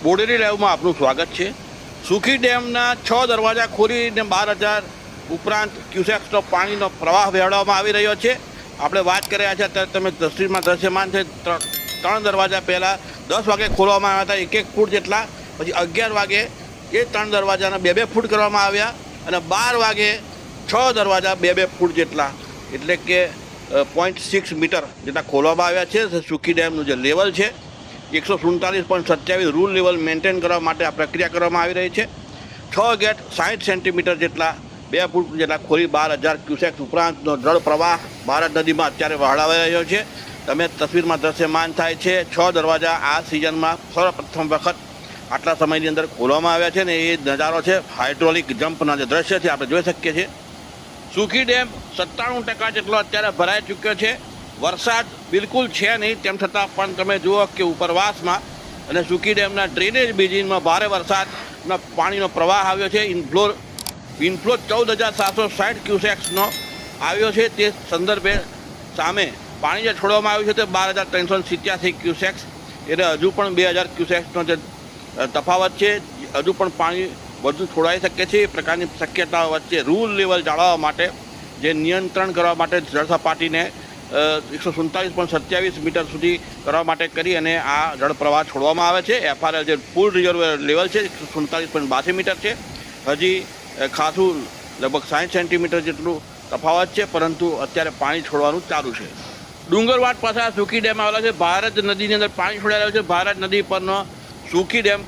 બોડેલી લાઈવમાં આપનું સ્વાગત છે। સુખી ડેમના 6 દરવાજા ખોલીને 12,000 ઉપરાંત ક્યુસેક્સનો પાણીનો પ્રવાહ વહેવડાવવામાં આવી રહ્યો છે। આપણે વાત કરી રહ્યા છીએ અત્યારે તમે તસવીરમાં દ્રશ્યમાન છે। 3 દરવાજા પહેલાં 10 વાગે ખોલવામાં આવ્યા હતા, 1 ફૂટ જેટલા। પછી 11 વાગે એ 3 દરવાજાના 2 ફૂટ કરવામાં આવ્યા અને 12 વાગે 6 દરવાજા 2 ફૂટ જેટલા, એટલે કે 0.6 મીટર જેટલા ખોલવામાં આવ્યા છે। સુખી ડેમનું જે લેવલ છે 147.27 રૂલ લેવલ મેન્ટેન કરવા માટે આ પ્રક્રિયા કરવામાં આવી રહી છે। 6 ગેટ 60 સેન્ટીમીટર જેટલા 2 ફૂટ જેટલા ખોલી 12,000 ક્યુસેક્સ ઉપરાંતનો જળ પ્રવાહ ભારત નદીમાં અત્યારે વહાડાઈ રહ્યો છે। તમે તસવીરમાં દ્રશ્યમાન થાય છે 6 દરવાજા આ સિઝનમાં સર્વપ્રથમ વખત આટલા સમયની અંદર ખોલવામાં આવ્યા છે ને એ નજારો છે હાઇડ્રોલિક જમ્પના જે દ્રશ્ય છે આપણે જોઈ શકીએ છીએ। સુખી ડેમ 97% જેટલો અત્યારે ભરાઈ ચૂક્યો છે। વરસાદ બિલકુલ છે નહીં, તેમ છતાં પણ તમે જુઓ કે ઉપરવાસમાં અને સુખી ડેમના ડ્રેનેજ બેઝિનમાં ભારે વરસાદના પાણીનો પ્રવાહ આવ્યો છે। ઇનફ્લો 14,760 ક્યુસેક્સનો આવ્યો છે। તે સંદર્ભે સામે પાણી જે છોડવામાં આવ્યું છે તે 12,387 ક્યુસેક્સ, એટલે હજુ પણ 2,000 ક્યુસેક્સનો જે તફાવત છે। હજુ પણ પાણી વધુ છોડાઈ શકે છે એ પ્રકારની શક્યતાઓ વચ્ચે રૂલ લેવલ જાળવવા માટે જે નિયંત્રણ કરવા માટે જળ સપાટીને 147.27 મીટર સુધી કરવા માટે કરી અને આ જળ પ્રવાહ છોડવામાં આવે છે। FRL જે ફૂલ રિઝર્વ લેવલ છે 147.82 મીટર છે। હજી ખાસું લગભગ 60 સેન્ટીમીટર જેટલું તફાવત છે, પરંતુ અત્યારે પાણી છોડવાનું ચાલુ છે। ડુંગરવાટ પાસે આ સુખી ડેમ આવેલા છે। ભારત નદીની અંદર પાણી છોડાઈ રહ્યું છે। ભારત નદી પરનો સુખી ડેમ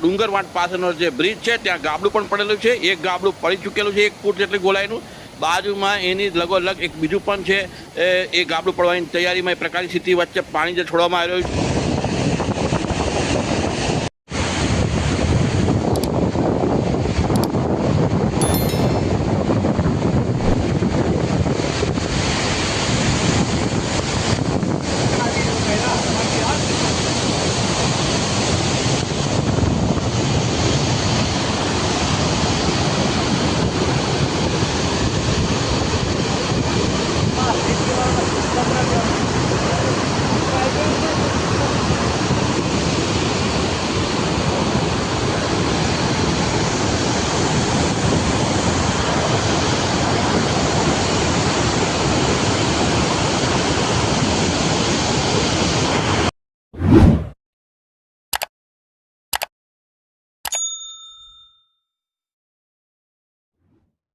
ડુંગરવાટ પાસેનો જે બ્રિજ છે ત્યાં ગાબડું પણ પડેલું છે। એક ગાબડું પડી ચૂકેલું છે 1 ફૂટ જેટલી ગોલાઈનું। બાજુમાં એની લગોલગ એક બીજું પણ છે, એ ગાબડું પડવાની તૈયારીમાં એ પ્રકારની સ્થિતિ વચ્ચે પાણી જે છોડવામાં આવી રહ્યું છે।